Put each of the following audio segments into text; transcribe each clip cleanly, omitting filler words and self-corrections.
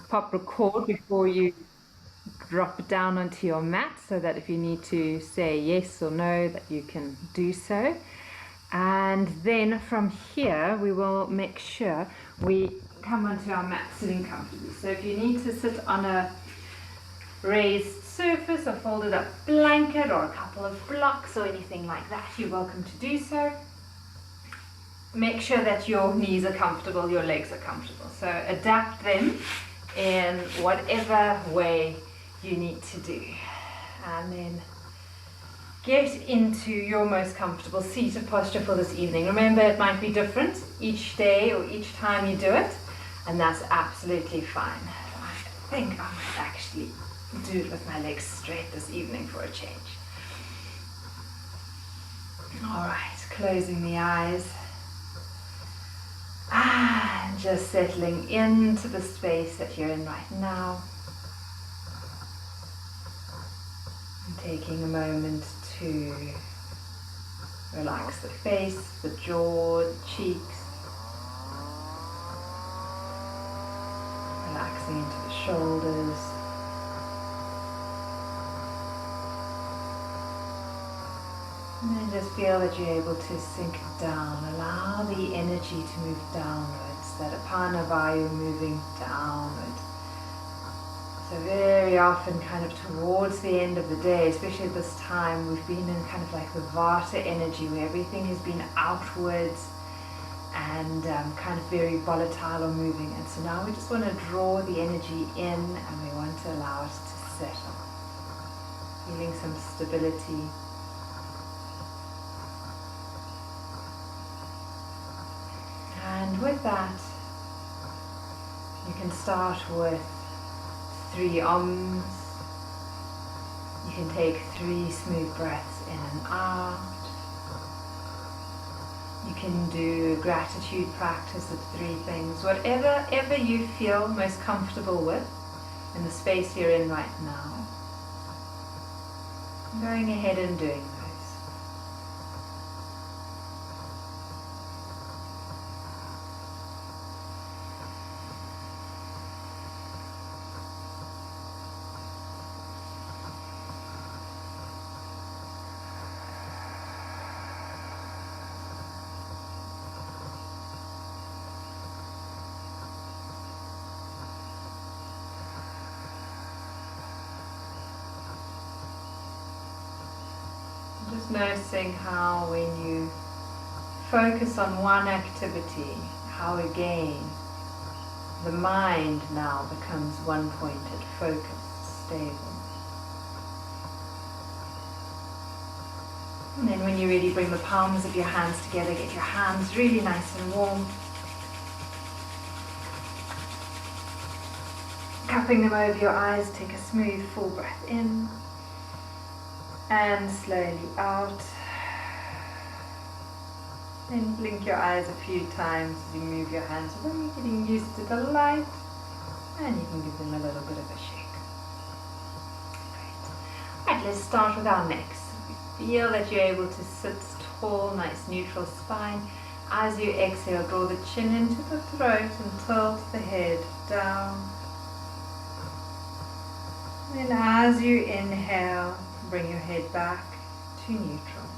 pop record before you drop down onto your mat, so that if you need to say yes or no, that you can do so. And then from here we will make sure we come onto our mat sitting comfortably. So if you need to sit on a raised surface or folded up blanket or a couple of blocks or anything like that, you're welcome to do so. Make sure that your knees are comfortable, your legs are comfortable. So adapt them in whatever way you need to do. And then get into your most comfortable seated posture for this evening. Remember, it might be different each day or each time you do it, and that's absolutely fine. I think I might actually do it with my legs straight this evening for a change. Alright, closing the eyes. And just settling into the space that you're in right now. And taking a moment to relax the face, the jaw, the cheeks. Relaxing into the shoulders. And then just feel that you're able to sink down. Allow the energy to move downwards, that apana vayu moving downwards. So very often kind of towards the end of the day, especially at this time, we've been in kind of like the vata energy where everything has been outwards and kind of very volatile or moving. And so now we just want to draw the energy in and we want to allow it to settle. Feeling some stability. And with that, you can start with 3 Oms. You can take 3 smooth breaths in and out. You can do a gratitude practice of 3 things, whatever you feel most comfortable with in the space you're in right now. I'm going ahead and doing those. Just noticing how when you focus on one activity, how again the mind now becomes one-pointed, focused, stable. And then when you're ready, bring the palms of your hands together, get your hands really nice and warm. Cupping them over your eyes, take a smooth full breath in. And slowly out. Then blink your eyes a few times as you move your hands away, getting used to the light. And you can give them a little bit of a shake. Great. Right, let's start with our necks. Feel that you're able to sit tall, nice neutral spine. As you exhale, draw the chin into the throat and tilt the head down. Then as you inhale, bring your head back to neutral.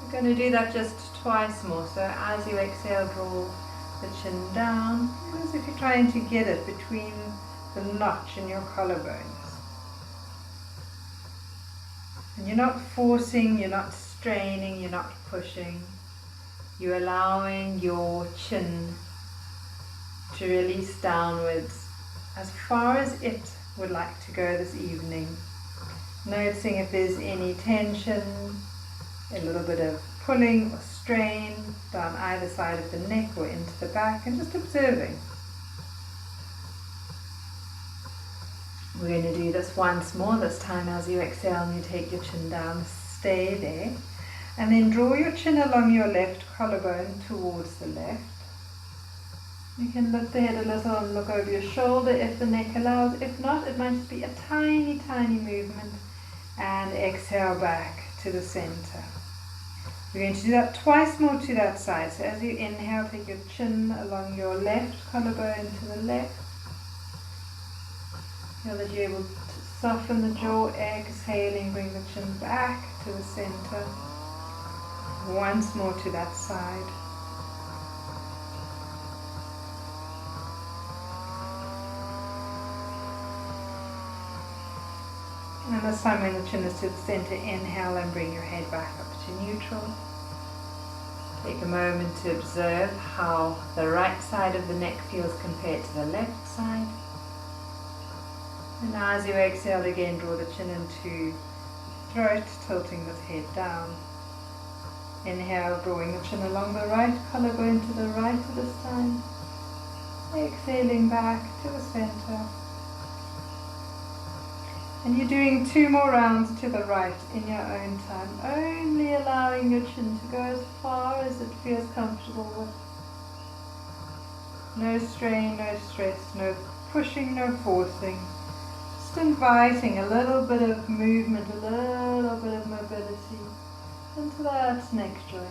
We're going to do that just twice more. So as you exhale, draw the chin down, as if you're trying to get it between the notch in your collarbones. And you're not forcing, you're not straining, you're not pushing. You're allowing your chin to release downwards as far as it would like to go this evening. Noticing if there's any tension, a little bit of pulling or strain down either side of the neck or into the back, and just observing. We're going to do this once more. This time as you exhale and you take your chin down, stay there. And then draw your chin along your left collarbone towards the left. You can lift the head a little and look over your shoulder if the neck allows. If not, it might just be a tiny, tiny movement. And exhale back to the center. We're going to do that twice more to that side. So as you inhale, take your chin along your left collarbone to the left. Feel that you're able to soften the jaw, exhaling, bring the chin back to the center. Once more to that side. And this time when the chin is to the center, inhale and bring your head back up to neutral. Take a moment to observe how the right side of the neck feels compared to the left side. And as you exhale again, draw the chin into throat, tilting the head down. Inhale, drawing the chin along the right collarbone to the right this time. Exhaling back to the center. And you're doing 2 more rounds to the right in your own time, only allowing your chin to go as far as it feels comfortable with. No strain, no stress, no pushing, no forcing. Just inviting a little bit of movement, a little bit of mobility into that neck joint.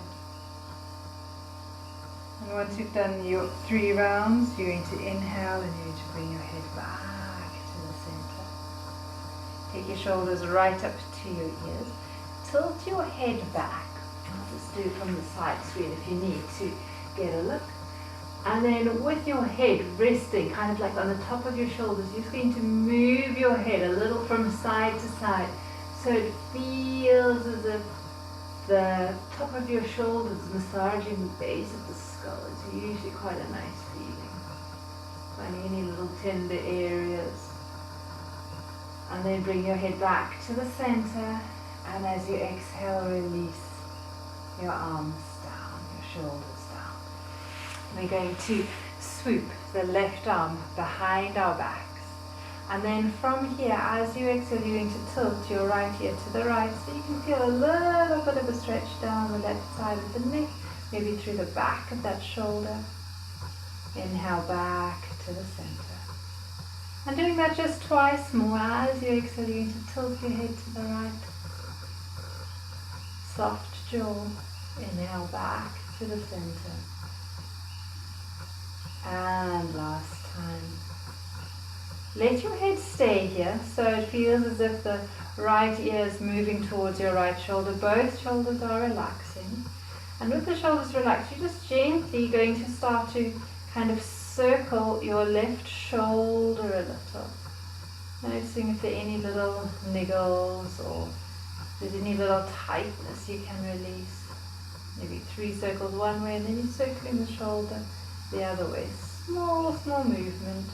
And once you've done your 3 rounds, you're going to inhale and you're going to bring your head back to the center. Take your shoulders right up to your ears. Tilt your head back. I'll just do it from the side screen if you need to get a look. And then with your head resting kind of like on the top of your shoulders, you're just going to move your head a little from side to side so it feels as if the top of your shoulders massaging the base of the skull. It's usually quite a nice feeling. Finding any little tender areas. And then bring your head back to the center, and as you exhale, release your arms down, your shoulders down. We're going to swoop the left arm behind our backs. And then from here, as you exhale, you're going to tilt your right ear to the right, so you can feel a little bit of a stretch down the left side of the neck, maybe through the back of that shoulder. Inhale back to the center. And doing that just twice more. As you exhale, you're going to tilt your head to the right. Soft jaw. Inhale back to the center. And last time. Let your head stay here, so it feels as if the right ear is moving towards your right shoulder. Both shoulders are relaxing. And with the shoulders relaxed, you're just gently going to start to kind of circle your left shoulder a little. Noticing if there are any little niggles or if there's any little tightness you can release. Maybe 3 circles one way and then you're circling the shoulder the other way. Small, small movement.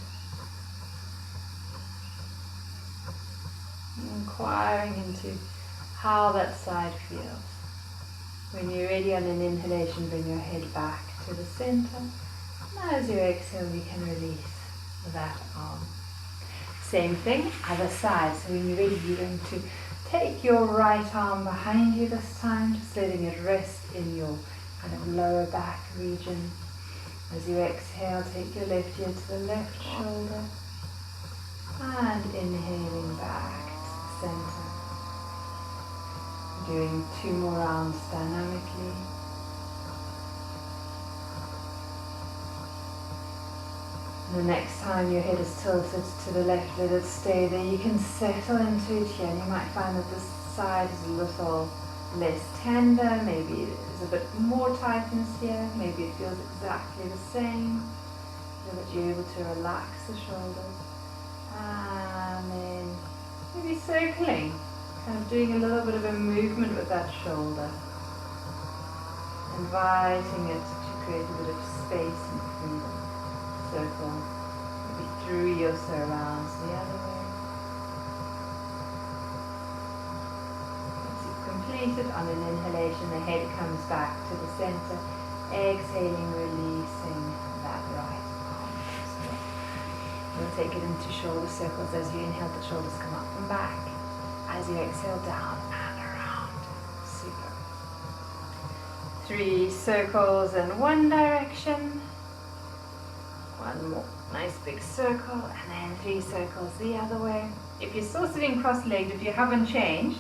Inquiring into how that side feels. When you're ready on an inhalation, bring your head back to the center. And as you exhale, you can release that arm. Same thing, other side. So when you're ready, you're going to take your right arm behind you this time, just letting it rest in your kind of lower back region. As you exhale, take your left ear to the left shoulder. And inhaling back to the center. Doing 2 more rounds dynamically. The next time your head is tilted to the left, let it stay there. You can settle into it here, and you might find that this side is a little less tender. Maybe there's a bit more tightness here. Maybe it feels exactly the same, so that you're able to relax the shoulders. And then maybe circling, kind of doing a little bit of a movement with that shoulder. Inviting it to create a bit of space and freedom. Circle, maybe 3 or so rounds the other way. Once you've completed, on an inhalation, the head comes back to the center. Exhaling, releasing that right arm. We'll take it into shoulder circles. As you inhale, the shoulders come up and back. As you exhale, down and around. Super. 3 circles in one direction. 1 more nice big circle, and then 3 circles the other way. If you're still sitting cross-legged, if you haven't changed,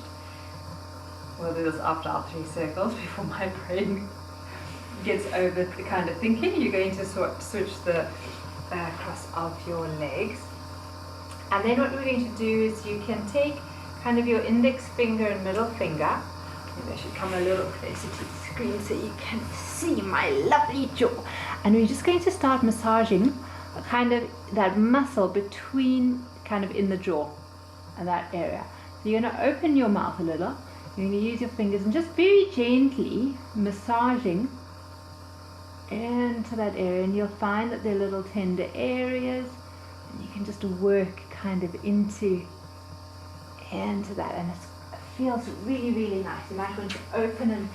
we'll do this after our 3 circles before my brain gets over the kind of thinking. You're going to switch the cross of your legs. And then what we're going to do is you can take kind of your index finger and middle finger. Maybe I should come a little closer to the screen so you can see my lovely jaw. And we're just going to start massaging kind of that muscle between kind of in the jaw and that area. So you're going to open your mouth a little. You're going to use your fingers and just very gently massaging into that area, and you'll find that there are little tender areas, and you can just work kind of into that, and it feels really, really nice. You might want to open and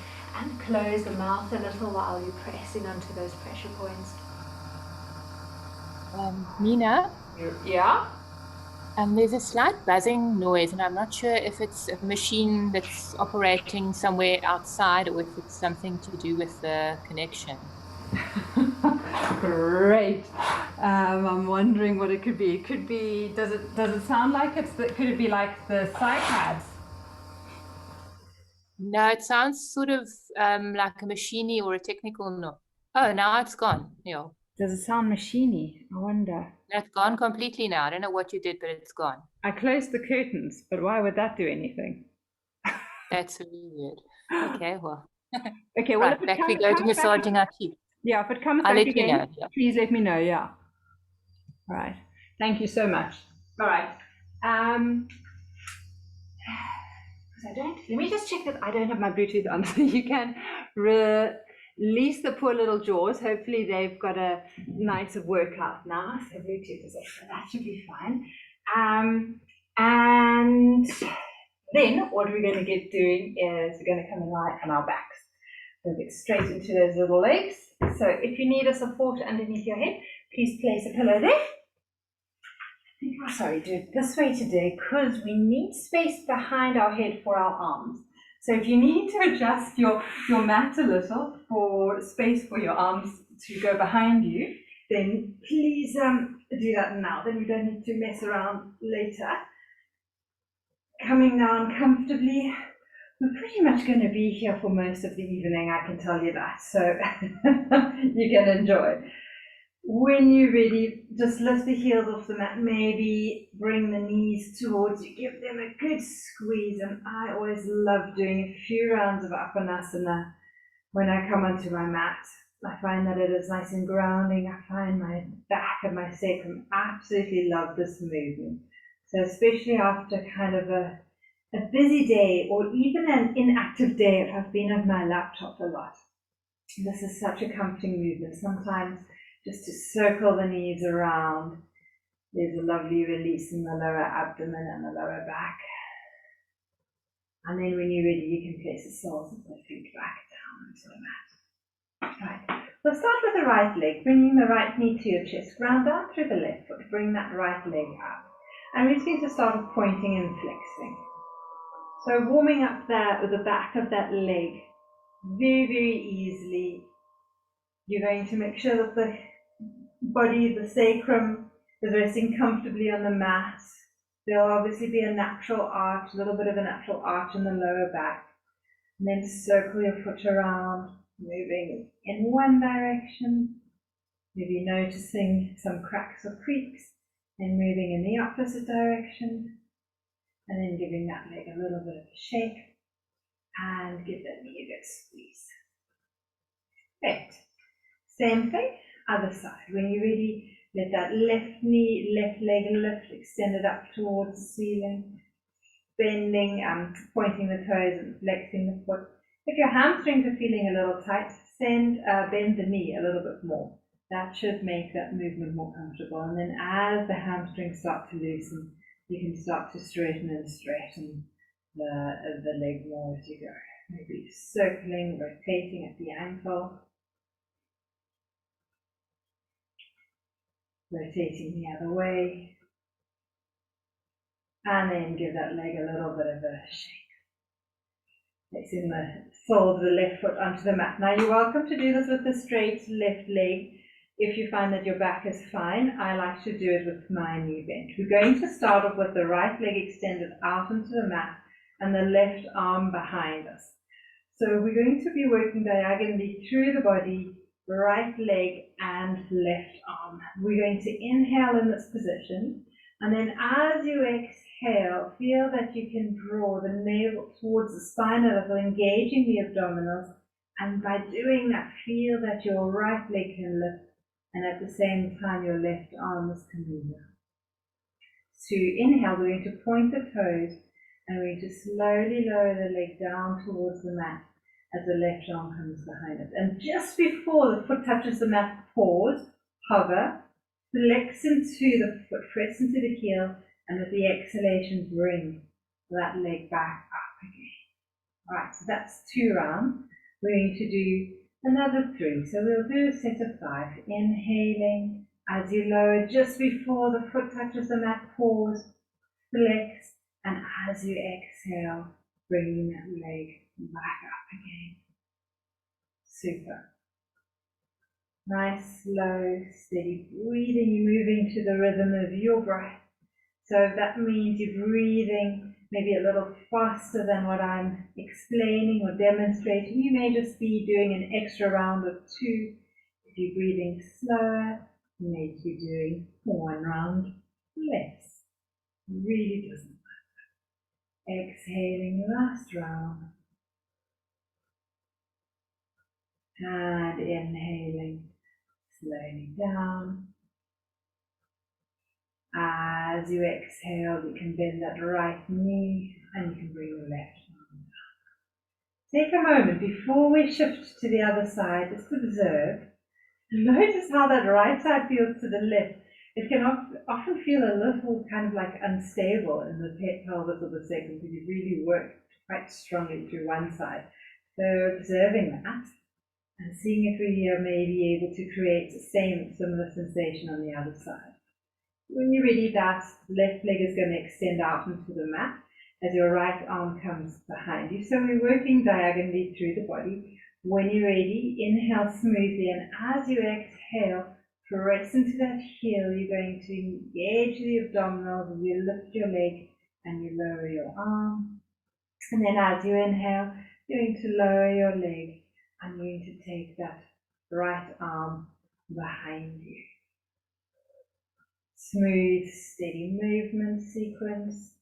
close the mouth a little while you're pressing onto those pressure points. Nina? Yeah? There's a slight buzzing noise, and I'm not sure if it's a machine that's operating somewhere outside or if it's something to do with the connection. Great. I'm wondering what it could be. It could be, does it sound like could it be like the Saacks? No, it sounds sort of like a machiney or a technical no. Oh, now it's gone. Yeah. Does it sound machiney? I wonder. It's gone completely now. I don't know what you did, but it's gone. I closed the curtains, but why would that do anything? That's really weird. Okay, well. Okay, well, right, back we go to massaging our teeth. Yeah, if it comes I'll back let again, you know, yeah. Please let me know, yeah. All right. Thank you so much. All right. Let me just check that I don't have my Bluetooth on so you can release the poor little jaws. Hopefully they've got a nice workout now. So Bluetooth is off, so that should be fine. And then what we're going to get doing is we're going to come and lie on our backs. We'll get straight into those little legs. So if you need a support underneath your head, please place a pillow there. Sorry, do it this way today because we need space behind our head for our arms. So if you need to adjust your mat a little for space for your arms to go behind you, then please do that now. Then we don't need to mess around later. Coming down comfortably. We're pretty much going to be here for most of the evening, I can tell you that. So you can enjoy. When you're ready, just lift the heels off the mat, maybe bring the knees towards you, give them a good squeeze, and I always love doing a few rounds of openness when I come onto my mat. I find that it is nice and grounding. I find my back and my sacrum absolutely love this movement. So especially after kind of a busy day or even an inactive day if I've been on my laptop a lot. This is such a comforting movement. Sometimes just to circle the knees around. There's a lovely release in the lower abdomen and the lower back. And then when you're ready, you can place the soles of the feet back down onto the mat. Right. We'll start with the right leg, bringing the right knee to your chest. Ground down through the left foot. Bring that right leg up. And we're just going to start with pointing and flexing. So warming up there with the back of that leg very, very easily. You're going to make sure that the body, the sacrum, is resting comfortably on the mat. There'll obviously be a natural arch, a little bit of a natural arch in the lower back. And then circle your foot around, moving in one direction, maybe noticing some cracks or creaks, and moving in the opposite direction, and then giving that leg a little bit of a shake, and give that knee a good squeeze. Great. Same thing, other side. When you're ready, let that left knee, left leg lift, extend it up towards the ceiling, bending, pointing the toes and flexing the foot. If your hamstrings are feeling a little tight, bend the knee a little bit more. That should make that movement more comfortable. And then as the hamstrings start to loosen, you can start to straighten the leg more as you go. Maybe circling, rotating at the ankle. Rotating the other way, and then give that leg a little bit of a shake. Placing the sole of the left foot onto the mat. Now you're welcome to do this with the straight left leg if you find that your back is fine. I like to do it with my knee bent. We're going to start off with the right leg extended out into the mat and the left arm behind us. So we're going to be working diagonally through the body, right leg and left arm. We're going to inhale in this position. And then as you exhale, feel that you can draw the navel towards the spine a little, engaging the abdominals. And by doing that, feel that your right leg can lift, and at the same time your left arm is coming down. To inhale, we're going to point the toes, and we're going to slowly lower the leg down towards the mat as the left arm comes behind it. And just before the foot touches the mat, pause, hover, flex into the foot, press into the heel, and with the exhalation, bring that leg back up again. All right, so that's 2 rounds. We're going to do another 3. So we'll do a set of 5. Inhaling as you lower just before the foot touches the mat, pause, flex, and as you exhale, bringing that leg back up again. Super. Nice, slow, steady breathing. You're moving to the rhythm of your breath. So that means you're breathing maybe a little faster than what I'm explaining or demonstrating. You may just be doing an extra round of 2. If you're breathing slower, you may be doing 1 round less. Really doesn't matter. Exhaling, last round. And inhaling, slowly down. As you exhale, you can bend that right knee and you can bring the left arm down. Take a moment before we shift to the other side, just observe. Notice how that right side feels to the left. It can often feel a little kind of like unstable in the pelvis or the sacrum because you really work quite strongly through one side. So observing that and seeing if we may be able to create the same similar sensation on the other side. When you're ready, that left leg is going to extend out into the mat as your right arm comes behind you. So we're working diagonally through the body. When you're ready, inhale smoothly, and as you exhale, press into that heel. You're going to engage the abdominals, you lift your leg and you lower your arm. And then as you inhale, you're going to lower your leg and you're going to take that right arm behind you. Smooth, steady movement sequence.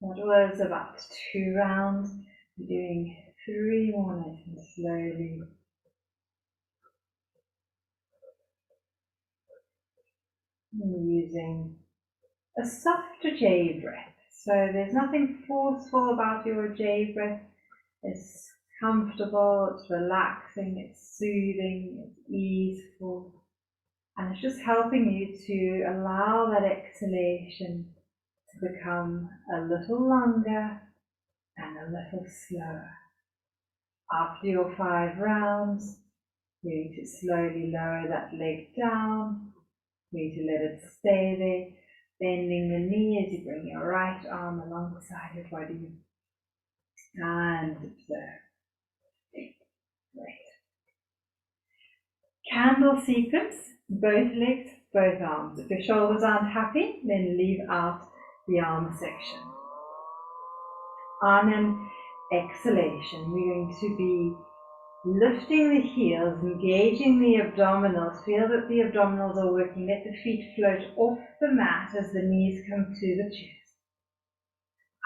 That was about 2 rounds. We're doing 3 more nice and slowly. And using a softer J breath. So there's nothing forceful about your J breath. It's comfortable, it's relaxing, it's soothing, it's easeful. And it's just helping you to allow that exhalation to become a little longer and a little slower. After your 5 rounds, you're going to slowly lower that leg down. You're going to let it stay there, bending the knee as you bring your right arm alongside your body. And observe. Great. Candle sequence, both legs, both arms. If your shoulders aren't happy, then leave out the arm section. On an exhalation, we're going to be lifting the heels, engaging the abdominals. Feel that the abdominals are working. Let the feet float off the mat as the knees come to the chest.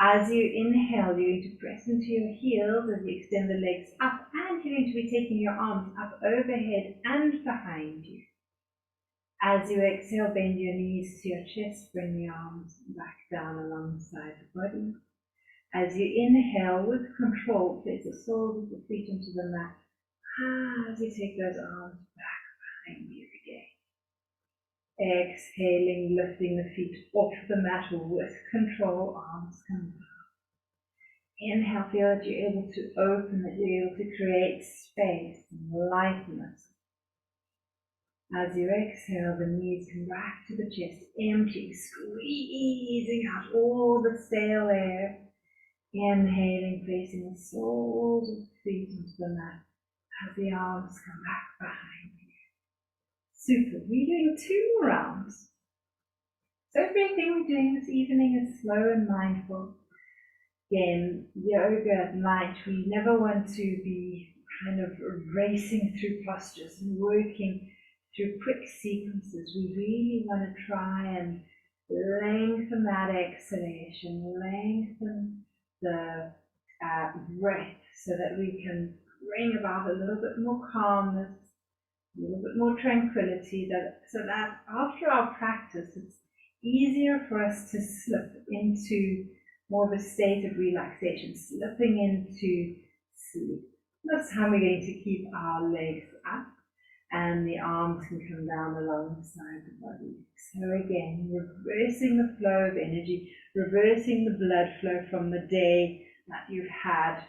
As you inhale, you're going to press into your heels as you extend the legs up, and you're going to be taking your arms up overhead and behind you. As you exhale, bend your knees to your chest, bring the arms back down alongside the body. As you inhale, with control, place the soles of the feet into the mat. As you take those arms back behind you again. Exhaling, lifting the feet off the mat with control, arms come down. Inhale, feel that you're able to open, that you're able to create space and lightness. As you exhale, the knees come back to the chest, empty, squeezing out all the stale air. Inhaling, placing the soles of the feet into the mat as the arms come back behind you. Super. We're doing 2 more rounds. So everything we're doing this evening is slow and mindful. Again, yoga at night, we never want to be kind of racing through postures and working through quick sequences. We really want to try and lengthen that exhalation, lengthen the breath, so that we can bring about a little bit more calmness, a little bit more tranquility, so that after our practice, it's easier for us to slip into more of a state of relaxation, slipping into sleep. This time we're going to keep our legs up and the arms can come down alongside the body. So again, reversing the flow of energy, reversing the blood flow from the day that you've had,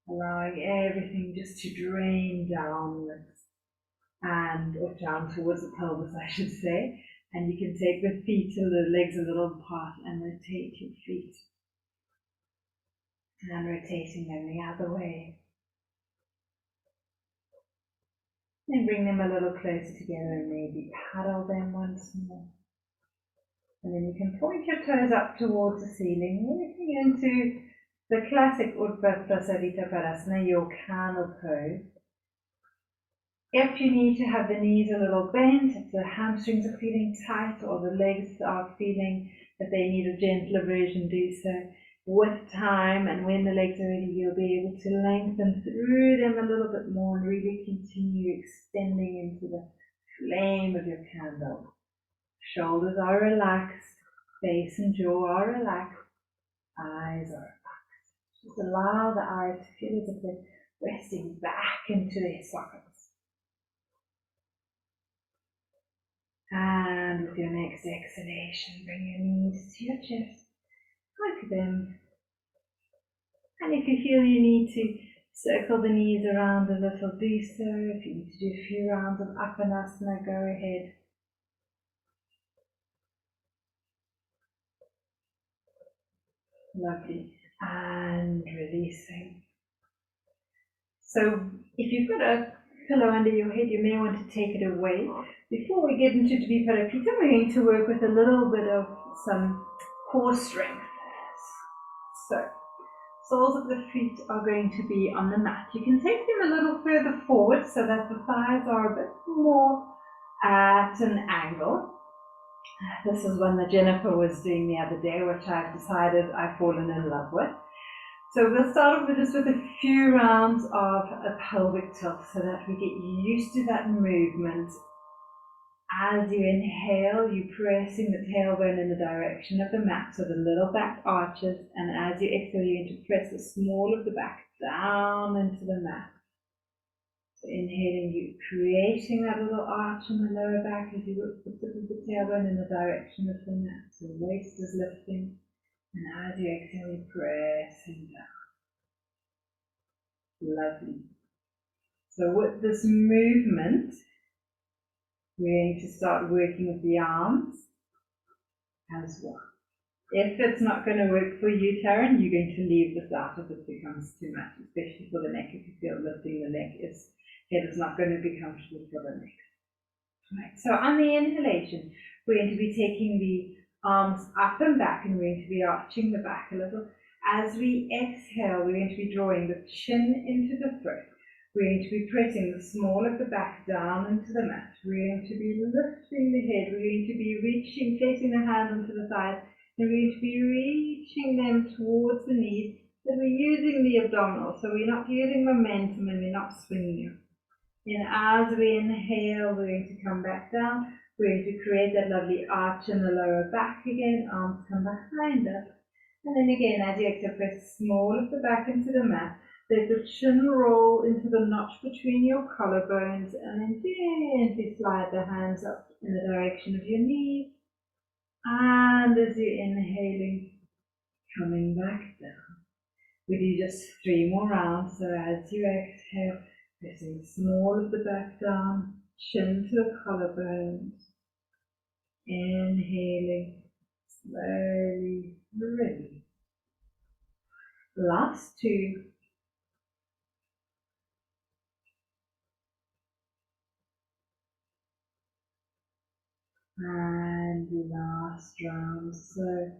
allowing everything just to drain downwards and or down towards the pelvis, I should say. And you can take the feet or the legs a little apart and rotate your feet. And rotating them the other way. Then bring them a little closer together and maybe paddle them once more. And then you can point your toes up towards the ceiling, working into the classic Urdhva Prasarita Parasana, your candle pose. If you need to have the knees a little bent, if the hamstrings are feeling tight or the legs are feeling that they need a gentler version, do so. With time, and when the legs are ready, you'll be able to lengthen through them a little bit more and really continue extending into the flame of your candle. Shoulders are relaxed, face and jaw are relaxed, eyes are relaxed. Just allow the eyes to feel as if they're resting back into their sockets. And with your next exhalation, bring your knees to your chest. Hug them. And if you feel you need to circle the knees around a little, do so. If you need to do a few rounds of openness, go ahead. Lovely. And releasing. So if you've got a pillow under your head, you may want to take it away. Before we get into Dviparapita, we're going to work with a little bit of some core strength. So, soles of the feet are going to be on the mat. You can take them a little further forward so that the thighs are a bit more at an angle. This is one that Jennifer was doing the other day, which I've decided I've fallen in love with. So we'll start off with just with a few rounds of a pelvic tilt so that we get used to that movement. As you inhale, you're pressing the tailbone in the direction of the mat, so the little back arches, and as you exhale, you're going to press the small of the back down into the mat. So inhaling, you're creating that little arch in the lower back as you look the tip of the tailbone in the direction of the mat. So the waist is lifting, and as you exhale, you're pressing down. Lovely. So with this movement, we're going to start working with the arms as well. If it's not going to work for you, Taryn, you're going to leave this out if it becomes too much, especially for the neck. If you feel lifting the neck, head is not going to be comfortable for the neck. Right. So on the inhalation, we're going to be taking the arms up and back, and we're going to be arching the back a little. As we exhale, we're going to be drawing the chin into the throat. We're going to be pressing the small of the back down into the mat. We're going to be lifting the head. We're going to be reaching, placing the hands onto the thighs, and we're going to be reaching them towards the knees, but we're using the abdominal, so we're not using momentum and we're not swinging it. And as we inhale, we're going to come back down. We're going to create that lovely arch in the lower back again. Arms come behind us. And then again, as you exhale, press small of the back into the mat. Let the chin roll into the notch between your collarbones, and then gently slide the hands up in the direction of your knees. And as you're inhaling, coming back down. We do just 3 more rounds. So as you exhale, pressing small of the back down, chin to the collarbones. Inhaling, slowly release. Last 2. And last round. So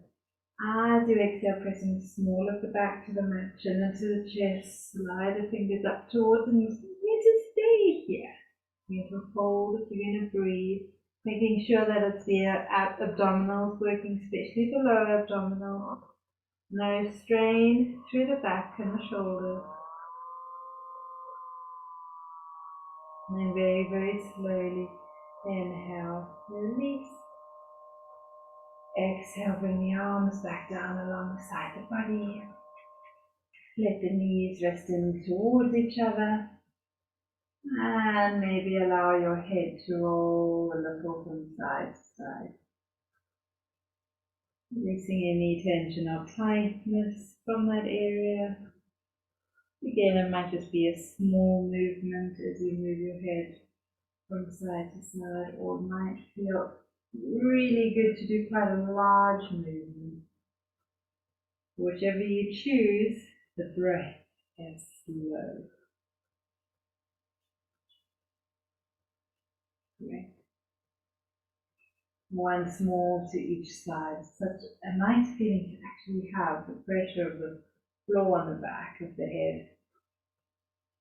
as you exhale, pressing small of the back to the mat, chin into the chest, slide the fingers up towards the knees. You need to stay here. You're going to hold it, you're going to breathe, making sure that it's the abdominals working, especially the lower abdominal. No strain through the back and the shoulders. And then very, very slowly inhale, release. Exhale, bring the arms back down alongside the body. Let the knees rest in towards each other. And maybe allow your head to roll a little from side to side. Releasing any tension or tightness from that area. Again, it might just be a small movement as you move your head from side to side, or it might feel really good to do quite a large movement. Whichever you choose, the breath is slow. Great. Once more to each side. Such a nice feeling to actually have the pressure of the floor on the back of the head.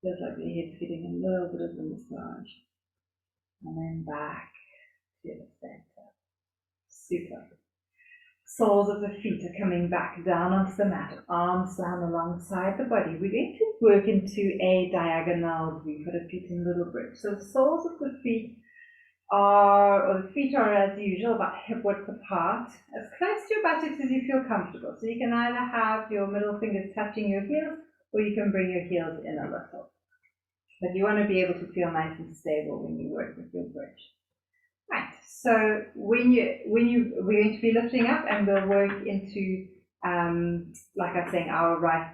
Feels like the head's getting a little bit of a massage. And then back to the center. Super. Soles of the feet are coming back down onto the mat, arms down alongside the body. We're going to work into a diagonal V for the feet in little bridge. So the soles of the feet or the feet are as usual about hip width apart, as close to your buttocks as you feel comfortable. So you can either have your middle fingers touching your heels, or you can bring your heels in a little. But you want to be able to feel nice and stable when you work with your bridge. Right, so we're going to be lifting up, and we'll work into, like I was saying,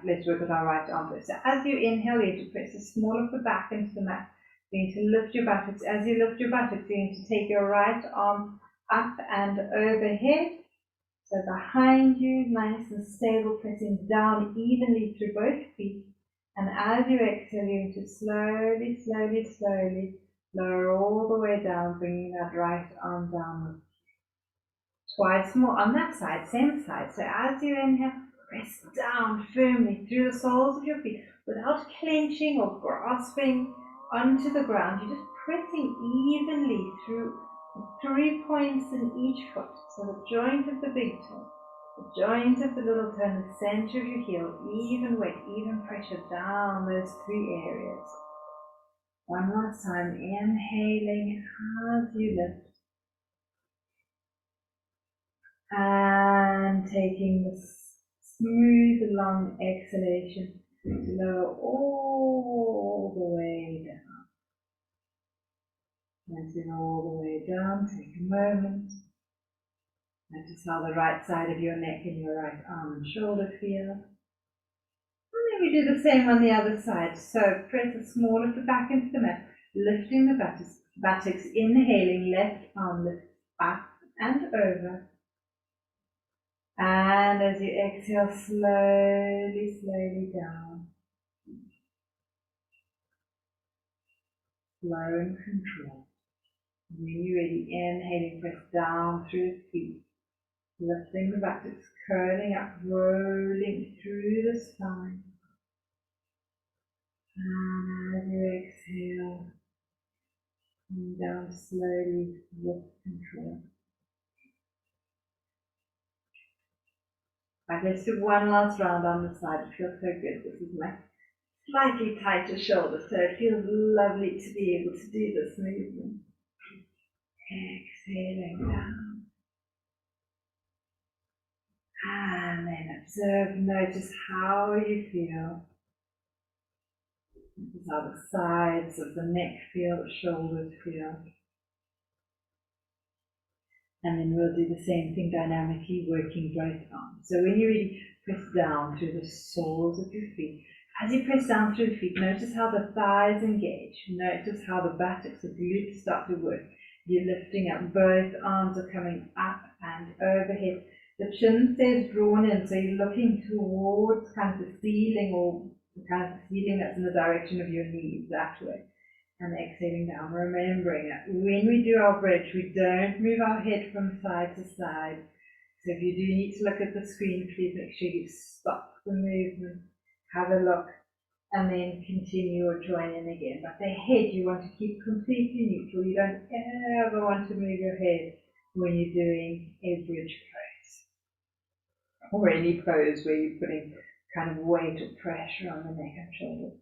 let's work with our right arm first. So as you inhale, you have to press the small of the back into the mat. You're going to lift your buttocks. As you lift your buttocks, you're going to take your right arm up and overhead. So behind you, nice and stable, pressing down evenly through both feet. And as you exhale, you're going to slowly, slowly, slowly lower all the way down, bringing that right arm down. Twice more on that side, same side. So as you inhale, press down firmly through the soles of your feet without clenching or grasping onto the ground. You're just pressing evenly through 3 points in each foot. So the joint of the big toe, the joint of the little toe, and the center of your heel, even weight, even pressure down those 3 areas. One last time, inhaling as you lift. And taking the smooth, long exhalation to lower all the way down. As you go all the way down, take a moment. Notice how the right side of your neck and your right arm and shoulder feel. And then we do the same on the other side. So press the small of the back into the mat, lifting the buttocks, inhaling, left arm lifts up and over. And as you exhale, slowly, slowly down. Slow and controlled. When you're ready, inhaling, press down through the feet, lifting the buttocks, curling up, rolling through the spine. And as you exhale, coming down slowly with control. Right, let's do one last round on the side. It feels so good. This is my slightly tighter shoulder, so it feels lovely to be able to do this movement. Exhaling down. And then observe, notice how you feel. Notice how the sides of the neck feel, the shoulders feel. And then we'll do the same thing dynamically, working both arms. So when you're ready, press down through the soles of your feet. As you press down through the feet, notice how the thighs engage. Notice how the buttocks of the glutes start to work. You're lifting up, both arms are coming up and overhead. The chin stays drawn in, so you're looking towards kind of the ceiling, or kind of the ceiling that's in the direction of your knees, that way. And exhaling down, remembering that when we do our bridge, we don't move our head from side to side. So if you do need to look at the screen, please make sure you stop the movement, have a look, and then continue or join in again. But the head you want to keep completely neutral. You don't ever want to move your head when you're doing a bridge pose or any pose where you're putting kind of weight or pressure on the neck and shoulders.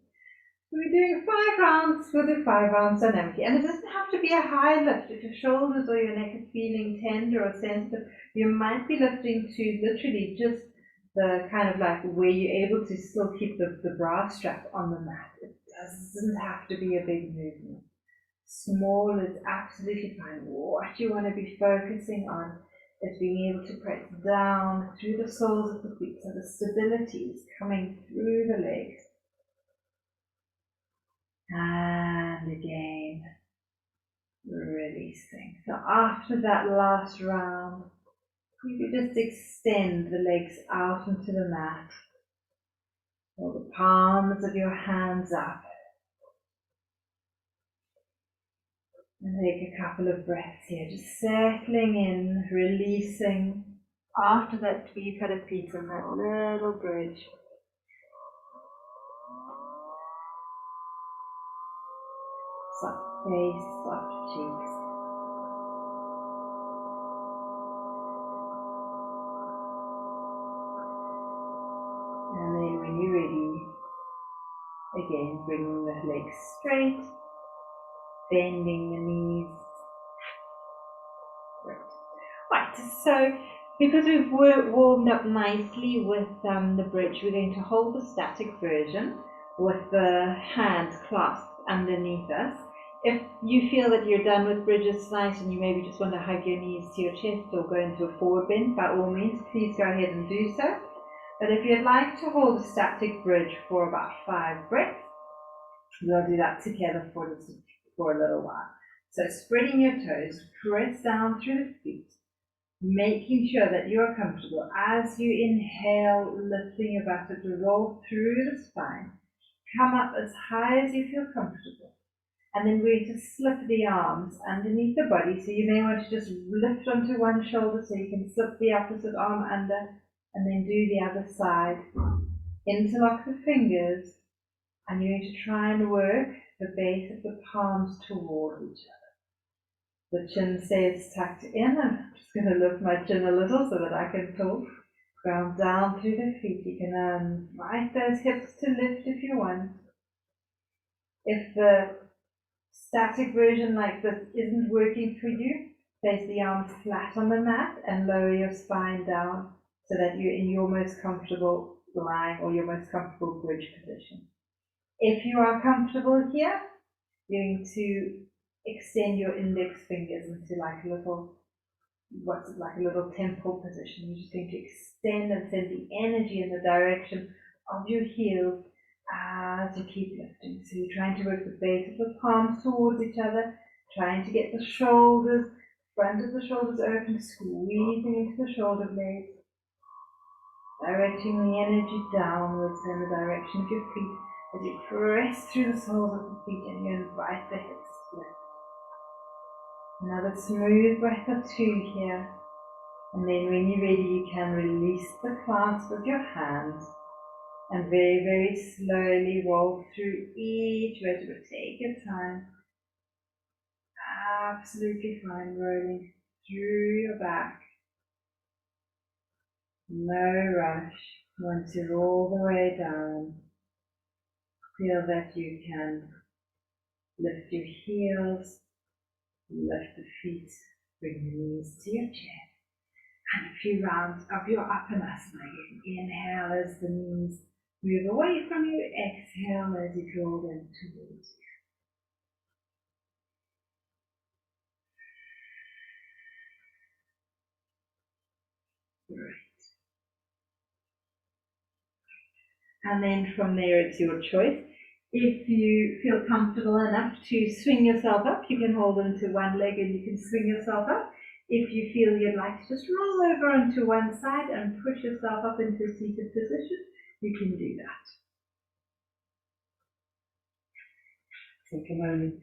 So we're doing 5 rounds with a 5 round dynamic, and it doesn't have to be a high lift. If your shoulders or your neck is feeling tender or sensitive, you might be lifting to literally just the kind of like where you're able to still keep the bra strap on the mat. It doesn't have to be a big movement. Small is absolutely fine. What you want to be focusing on is being able to press down through the soles of the feet, so the stability is coming through the legs. And again, releasing. So after that last round, you can just extend the legs out into the mat, or the palms of your hands up, and take a couple of breaths here, just settling in, releasing. After that, we've had a piece of that little bridge. Soft face, soft cheeks. And then when you're ready, again bringing the legs straight, bending the knees. Right, so because we've warmed up nicely with the bridge, we're going to hold the static version with the hands clasped underneath us. If you feel that you're done with bridges nice and you maybe just want to hug your knees to your chest or go into a forward bend, by all means, please go ahead and do so. But if you'd like to hold a static bridge for about 5 breaths, we'll do that together for a little while. So spreading your toes, press down through the feet, making sure that you're comfortable. As you inhale, lifting your back to roll through the spine, come up as high as you feel comfortable. And then we're going to slip the arms underneath the body. So you may want to just lift onto one shoulder so you can slip the opposite arm under, and then do the other side. Interlock the fingers, and you're going to try and work the base of the palms toward each other. The chin stays tucked in. I'm just going to lift my chin a little so that I can talk. Ground down through the feet. You can invite those hips to lift if you want. If the static version like this isn't working for you, place the arms flat on the mat and lower your spine down so that you're in your most comfortable lying or your most comfortable bridge position. If you are comfortable here, you're going to extend your index fingers into like a little, like a little temple position. You're just going to extend and send the energy in the direction of your heels as you keep lifting. So you're trying to work the base of the palms towards each other, trying to get the shoulders, front of the shoulders open, squeezing into the shoulder blades, directing the energy downwards in the direction of your feet as you press through the soles of the feet and you invite the hips to lift. Another smooth breath or 2 here, and then when you're ready you can release the clasp of your hands and very, very slowly roll through each vertebra. Take your time. Absolutely fine, rolling through your back. No rush. Once you're all the way down, feel that you can lift your heels, lift the feet, bring the knees to your chest. And a few rounds of your openness. Inhale as the knees move away from you, exhale as you draw them towards you. Great. And then from there it's your choice. If you feel comfortable enough to swing yourself up, you can hold onto one leg and you can swing yourself up. If you feel you'd like to just roll over onto one side and push yourself up into a seated position, you can do that. Take a moment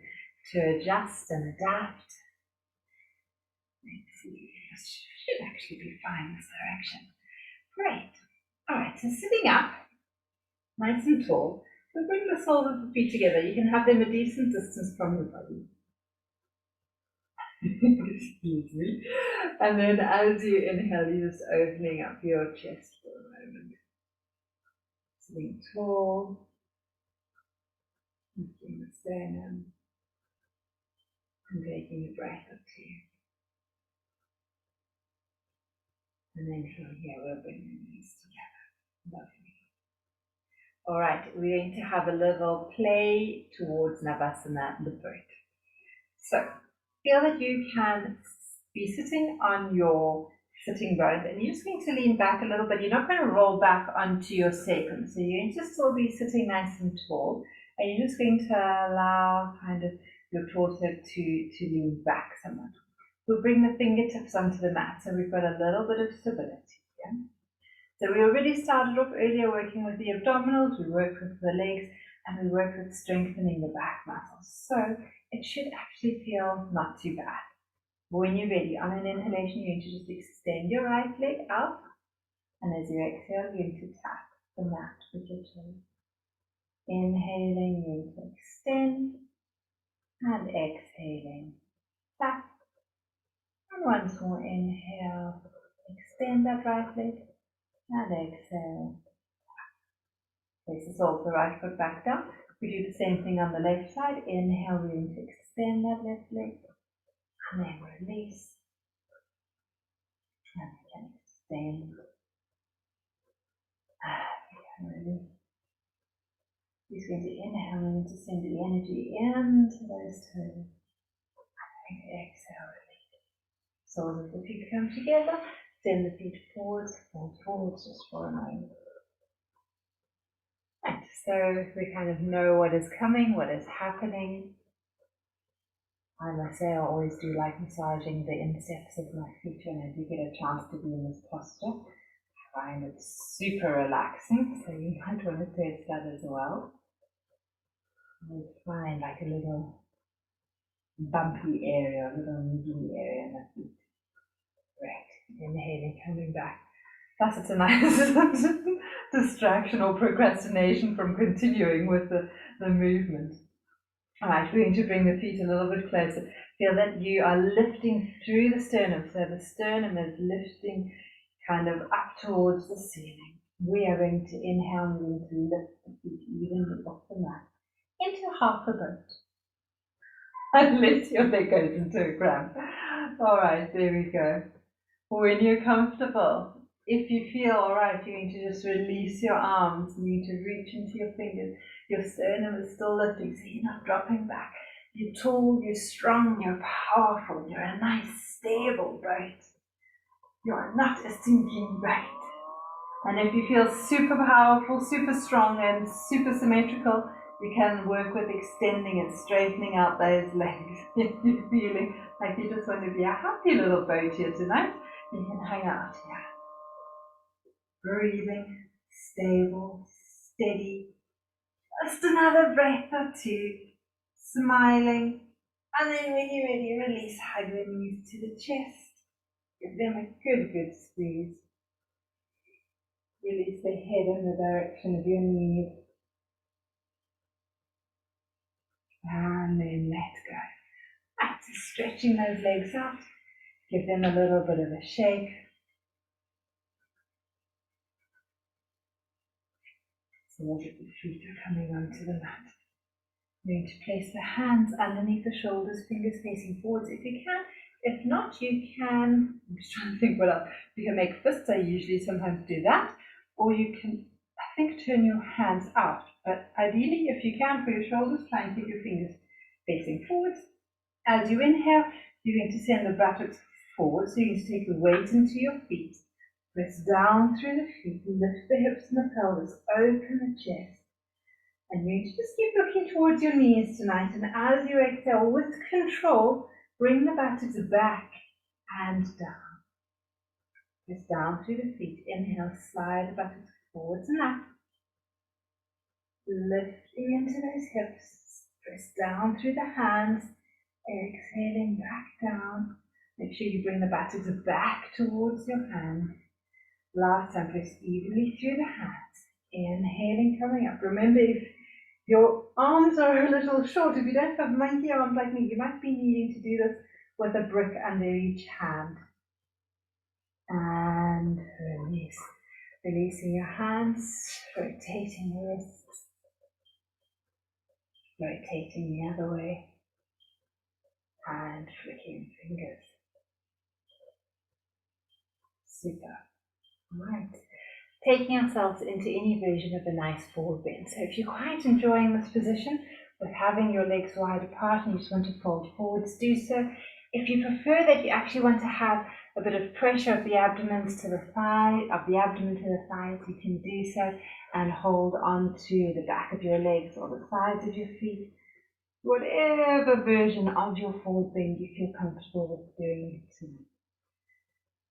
to adjust and adapt. Let's see, this should actually be fine this direction. Great. All right, so sitting up, nice and tall. So bring the soles of the feet together. You can have them a decent distance from your body. Excuse me. And then as you inhale, you're just opening up your chest for a moment. Sitting tall, lifting the sternum, and taking a breath or two. And then from here, we'll bring the knees together. Lovely. All right, we're going to have a little play towards Navasana, the bird. So, feel that you can be sitting on your sitting bones, and you're just going to lean back a little bit. You're not going to roll back onto your sacrum, so you're going to still be sitting nice and tall, and you're just going to allow kind of your torso to lean back somewhat. We'll bring the fingertips onto the mat, so we've got a little bit of stability. Yeah? So we already started off earlier working with the abdominals, we worked with the legs, and we worked with strengthening the back muscles. So it should actually feel not too bad. When you're ready, on an inhalation, you're going to just extend your right leg out, and as you exhale, you're going to tap the mat with your toes. Inhaling, you're going to extend, and exhaling, tap. And once more, inhale, extend that right leg, and exhale. Place the sole of the right foot back down. We do the same thing on the left side. Inhale, we're going to extend that left leg, and then release. And we can extend. And release. Just going to inhale, we're going to send the energy into those toes. And exhale, release. Soles of the feet come together. Send the feet forwards, forwards, just for a moment. And so we kind of know what is coming, what is happening. I must say I always do like massaging the insteps of my feet when I do get a chance to be in this posture. I find it super relaxing, so you might want to test that as well. I find like a little bumpy area, a little niggly area in the feet. Right, inhaling, coming back. Plus it's a nice distraction or procrastination from continuing with the movement. All right, we're going to bring the feet a little bit closer. Feel that you are lifting through the sternum. So the sternum is lifting kind of up towards the ceiling. We are going to inhale and we're going to lift the feet evenly off the mat into half a boat. Unless your leg goes into a cramp. All right, there we go. When you're comfortable, if you feel all right, you're going to just release your arms. You need to reach into your fingers. Your sternum is still lifting, so you're not dropping back. You're tall, you're strong, you're powerful. You're a nice, stable boat. You're not a sinking boat. And if you feel super powerful, super strong, and super symmetrical, you can work with extending and straightening out those legs. If you're feeling like you just want to be a happy little boat here tonight, you can hang out here. Breathing, stable, steady. Just another breath or two. Smiling. And then when you're ready, release, hug the knees to the chest. Give them a good squeeze. Release the head in the direction of your knees. And then let go. Right, so stretching those legs out. Give them a little bit of a shake. So that the feet are coming onto the mat. You're going to place the hands underneath the shoulders, fingers facing forwards if you can. If not, you can, I'm just trying to think what else. You can make fists, I usually sometimes do that. Or you can, I think, turn your hands out. But ideally, if you can, for your shoulders, try and keep your fingers facing forwards. As you inhale, you're going to send the buttocks forward. So you're going to take the weight into your feet. Press down through the feet, lift the hips and the pelvis, open the chest. And you just keep looking towards your knees tonight. And as you exhale, with control, bring the buttocks back and down. Press down through the feet. Inhale, slide the buttocks forwards and up. Lifting into those hips. Press down through the hands. Exhaling back down. Make sure you bring the buttocks back towards your hands. Last time, press evenly through the hands. Inhaling, coming up. Remember, if Your arms are a little short. If you don't have monkey arms like me, you might be needing to do this with a brick under each hand. And release. Releasing your hands, rotating your wrists, rotating the other way, and flicking fingers. Super. Right. Taking ourselves into any version of a nice forward bend. So if you're quite enjoying this position with having your legs wide apart and you just want to fold forwards, do so. If you prefer that you actually want to have a bit of pressure of the abdomen to the thighs, you can do so and hold on to the back of your legs or the sides of your feet. Whatever version of your forward bend you feel comfortable with doing tonight.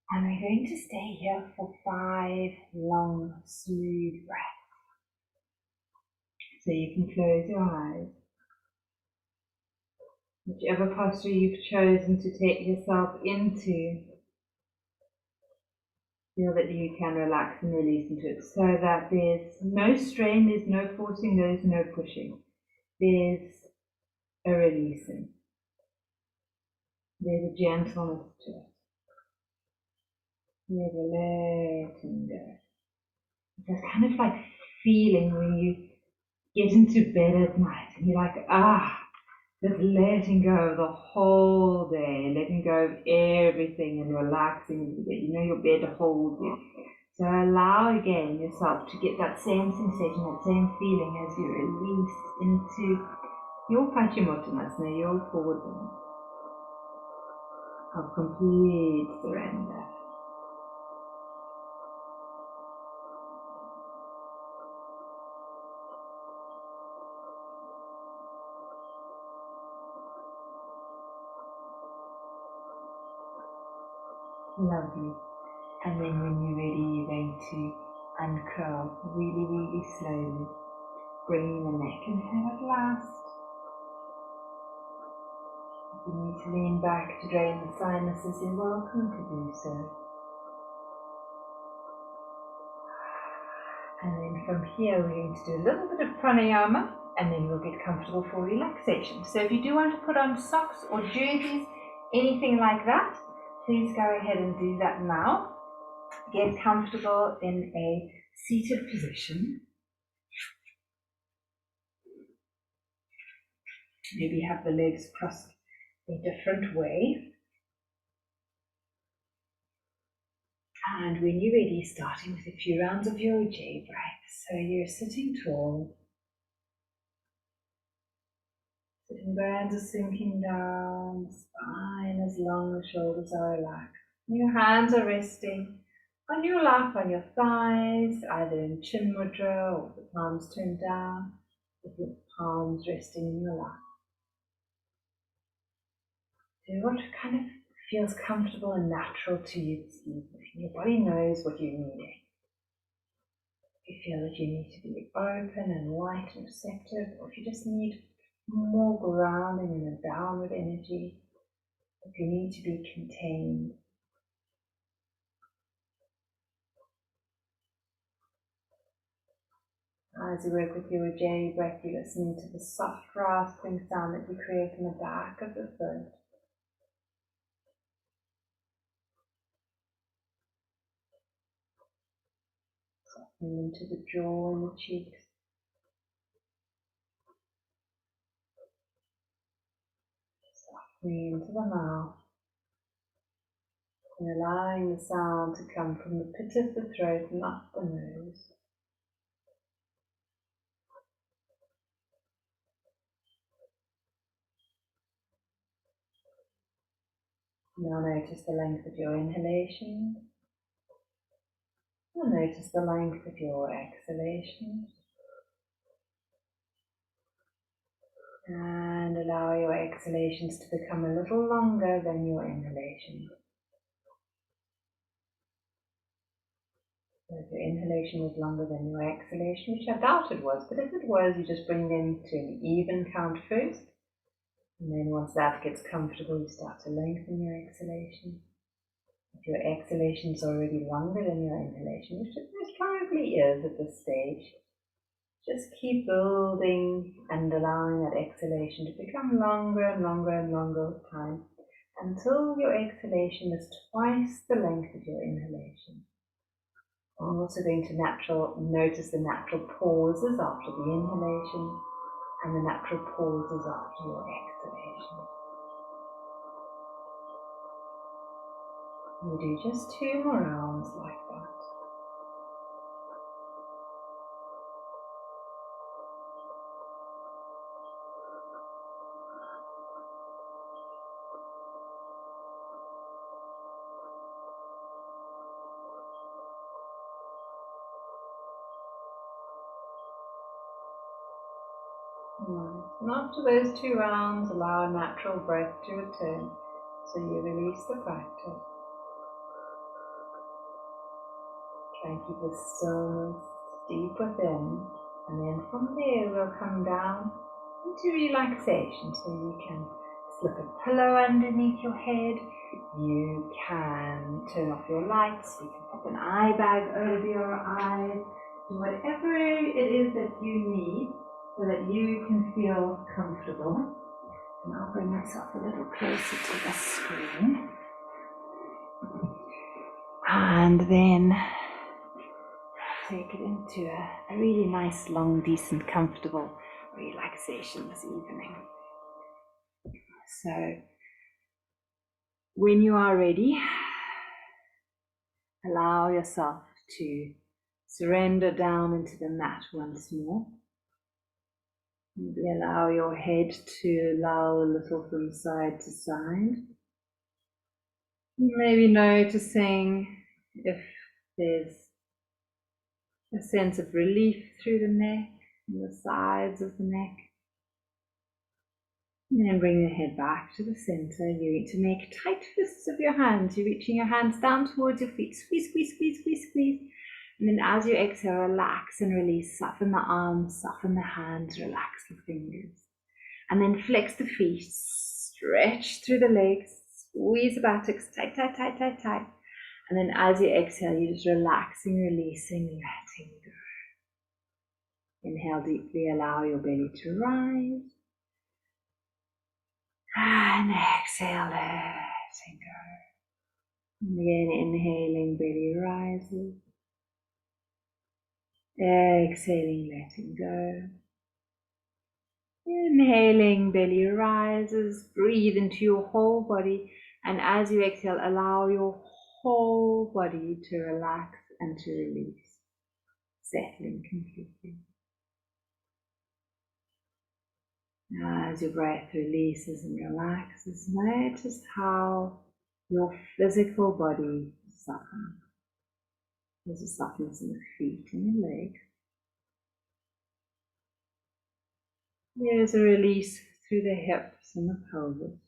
And we're going to stay here for 5 long, smooth breaths. So you can close your eyes. Whichever posture you've chosen to take yourself into, feel that you can relax and release into it so that there's no strain, there's no forcing, there's no pushing. There's a releasing. There's a gentleness to it. There's a letting go. It's kind of like feeling when you get into bed at night and you're like, just letting go of the whole day, letting go of everything and relaxing into bed. You know your bed holds you. So allow again yourself to get that same sensation, that same feeling as you release into your Paschimottanasana, your forward bend of complete surrender. Lovely. And then when you're ready, you're going to uncurl really, really slowly, bringing the neck and head at last. If you need to lean back to drain the sinuses, you're welcome to do so. And then from here, we're going to do a little bit of pranayama, and then we'll get comfortable for relaxation. So if you do want to put on socks or jerseys, anything like that, please go ahead and do that now. Get comfortable in a seated position. Maybe have the legs crossed a different way. And when you're ready, starting with a few rounds of your Ujjayi breath. So you're sitting tall. Sitting bones are sinking down, spine as long as shoulders are relaxed. Your hands are resting on your lap, on your thighs, either in chin mudra or the palms turned down, with your palms resting in your lap. Do what kind of feels comfortable and natural to you this evening. Your body knows what you're needing. If you feel that you need to be open and light and receptive, or if you just need more grounding in a downward energy, if you need to be contained. As you work with your Ujjayi breath, you listen to the soft rasping sound that you create in the back of the throat. Softening into the jaw and the cheeks. Softening into the mouth. And allowing the sound to come from the pit of the throat and up the nose. Now notice the length of your inhalation. And notice the length of your exhalation. And allow your exhalations to become a little longer than your inhalation. So if your inhalation was longer than your exhalation, which I doubt it was, but if it was, you just bring them to an even count first. And then once that gets comfortable, you start to lengthen your exhalation. If your exhalation is already longer than your inhalation, which it most probably is at this stage, Just keep building and allowing that exhalation to become longer and longer and longer with time until your exhalation is twice the length of your inhalation. I'm also going to notice the natural pauses after the inhalation and the natural pauses after your exhalation. We do just 2 more rounds like that. Right. And after those 2 rounds, allow a natural breath to return, so you release the practice. Try and keep the stillness deep within, and then from there we'll come down into relaxation, so you can slip a pillow underneath your head, you can turn off your lights, you can put an eye bag over your eyes, do whatever it is that you need so that you can feel comfortable. And I'll bring myself a little closer to the screen. And then take it into a really nice, long, decent, comfortable relaxation this evening. So, when you are ready, allow yourself to surrender down into the mat once more. Maybe allow your head to lull a little from side to side. Maybe noticing if there's a sense of relief through the neck and the sides of the neck. And then bring the head back to the center. You need to make tight fists of your hands. You're reaching your hands down towards your feet. Squeeze, squeeze, squeeze, squeeze, squeeze. And then as you exhale, relax and release. Soften the arms, soften the hands, relax the fingers. And then flex the feet. Stretch through the legs. Squeeze the buttocks. Tight, tight, tight, tight, tight. And then as you exhale, you're just relaxing, releasing, letting go. Inhale deeply, allow your belly to rise. And exhale, letting go. And again, inhaling, belly rises. Exhaling, letting go. Inhaling, belly rises. Breathe into your whole body. And as you exhale, allow your whole body to relax and to release, settling completely. As your breath releases and relaxes, notice how your physical body softens. There's a softness in the feet and your legs. There's a release through the hips and the pelvis.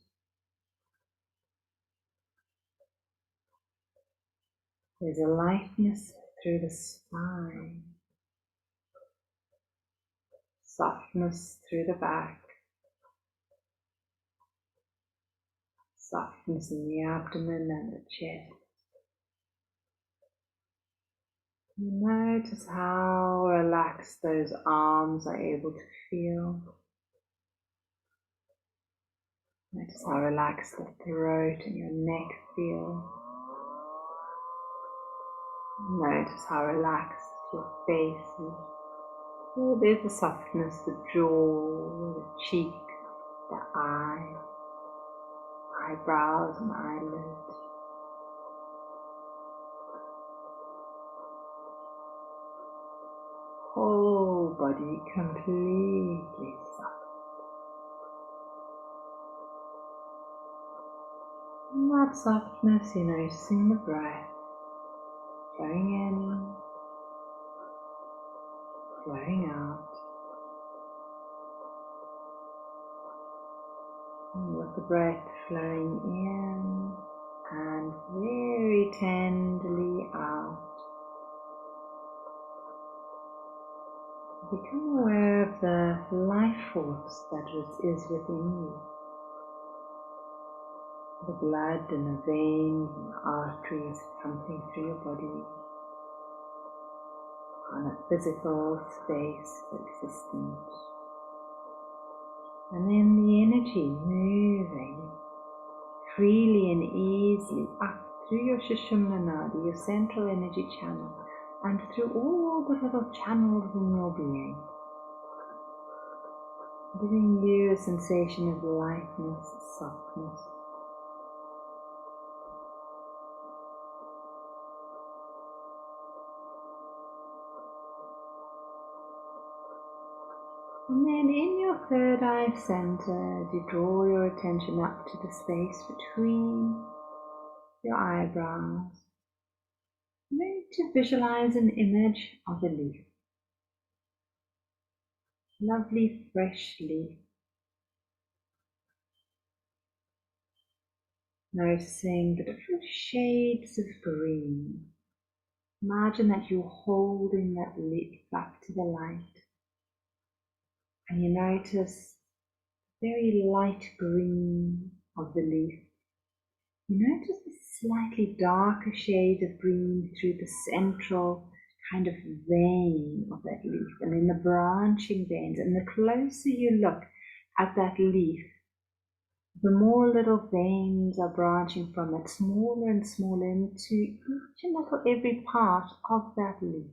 There's a lightness through the spine. Softness through the back. Softness in the abdomen and the chest. Notice how relaxed those arms are able to feel. Notice how relaxed the throat and your neck feel. Notice how relaxed your face is. Oh, there's the softness, the jaw, the cheek, the eye, eyebrows and eyelids. Whole body completely soft. In that softness, you're noticing the breath flowing in, flowing out. And with the breath flowing in and very tenderly out, become aware of the life force that is within you. The blood and the veins and the arteries pumping through your body. on a physical space of existence. And then the energy moving freely and easily up through your Sushumna Nadi, your central energy channel, and through all the little channels in your being, giving you a sensation of lightness, softness. And then in your third eye center, as you draw your attention up to the space between your eyebrows, learn to visualize an image of a leaf. Lovely fresh leaf. Noticing the different shades of green. Imagine that you're holding that leaf up to the light. And you notice the very light green of the leaf. You notice the slightly darker shade of green through the central kind of vein of that leaf, and then the branching veins. And the closer you look at that leaf, the more little veins are branching from it, smaller and smaller, into each and every part of that leaf.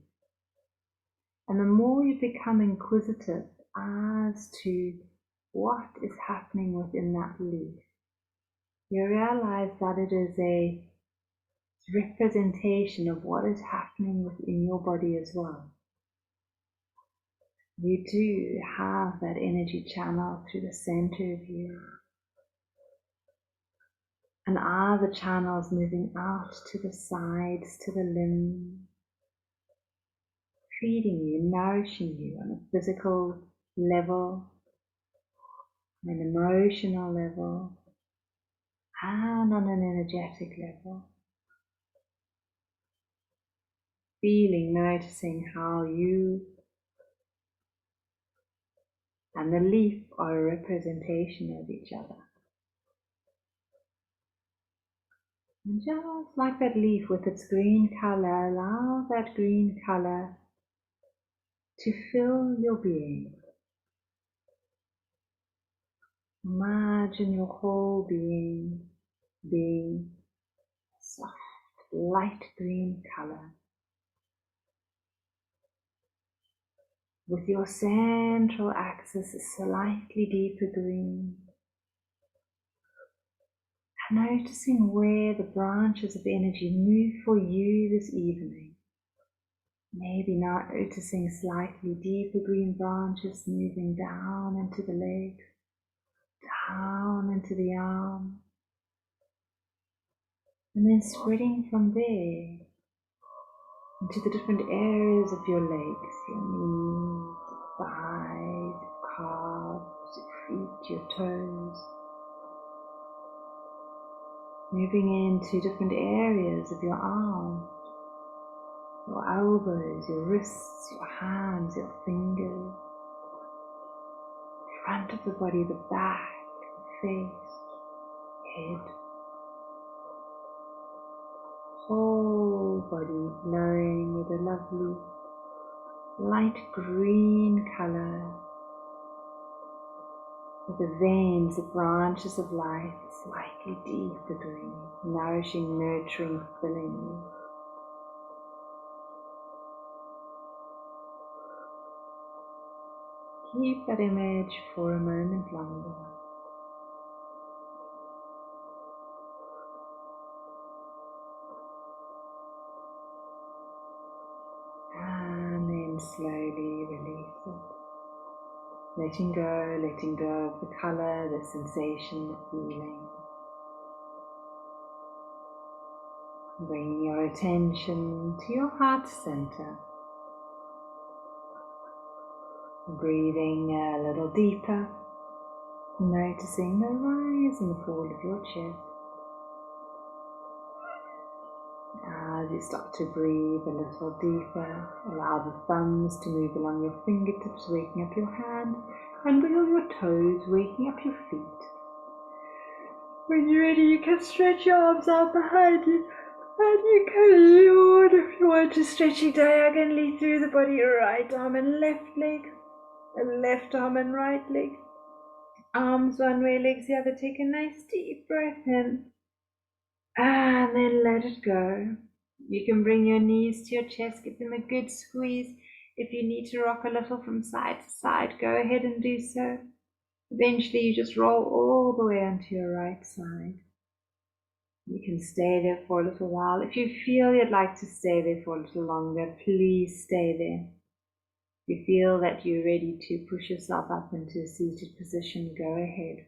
And the more you become inquisitive as to what is happening within that leaf, you realize that it is a representation of what is happening within your body as well. You do have that energy channel through the center of you. And are the channels moving out to the sides, to the limbs, feeding you, nourishing you on a physical level, an emotional level, and on an energetic level. Feeling, noticing how you and the leaf are a representation of each other. And just like that leaf with its green color, allow that green color to fill your being. Imagine your whole being being soft, light green color, with your central axis a slightly deeper green. And noticing where the branches of energy move for you this evening. Maybe now noticing slightly deeper green branches moving down into the legs, down into the arms, and then spreading from there into the different areas of your legs, your knees, your thighs, your calves, your feet, your toes. Moving into different areas of your arms, your elbows, your wrists, your hands, your fingers, the front of the body, the back, the face, head, whole body glowing with a lovely light green color, with the veins, the branches of life slightly deeper green, nourishing, nurturing, filling you. Keep that image for a moment longer. And then slowly release it. Letting go of the color, the sensation, the feeling. Bringing your attention to your heart center. Breathing a little deeper, noticing the rise and fall of your chest. As you start to breathe a little deeper, allow the thumbs to move along your fingertips, waking up your hand, and wiggle your toes, waking up your feet. When you're ready, you can stretch your arms out behind you, and you can yawn if you want just stretching diagonally through the body, right arm and left leg, left arm and right leg. Arms one way, legs the other. Take a nice deep breath in. And then let it go. You can bring your knees to your chest, give them a good squeeze. If you need to rock a little from side to side, go ahead and do so. Eventually you just roll all the way onto your right side. You can stay there for a little while. If you feel you'd like to stay there for a little longer, please stay there. If you feel that you're ready to push yourself up into a seated position, go ahead.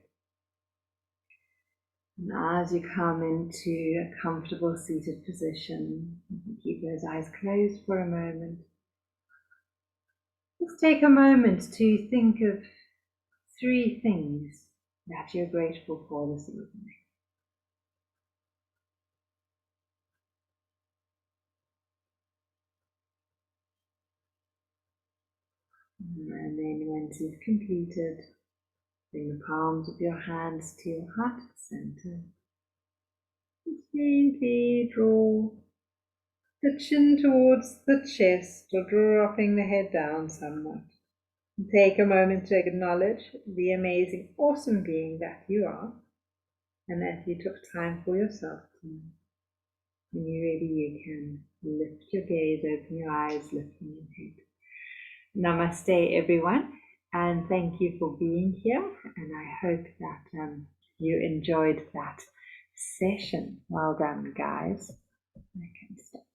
And as you come into a comfortable seated position, you can keep those eyes closed for a moment. Just take a moment to think of 3 things that you're grateful for this evening. And then once you've completed, bring the palms of your hands to your heart center. Gently draw the chin towards the chest, or dropping the head down somewhat. Take a moment to acknowledge the amazing, awesome being that you are, and that you took time for yourself tonight. When you're ready, you can lift your gaze, open your eyes, lifting your head. Namaste, everyone, and thank you for being here, and I hope that you enjoyed that session. Well done, guys. I can stop.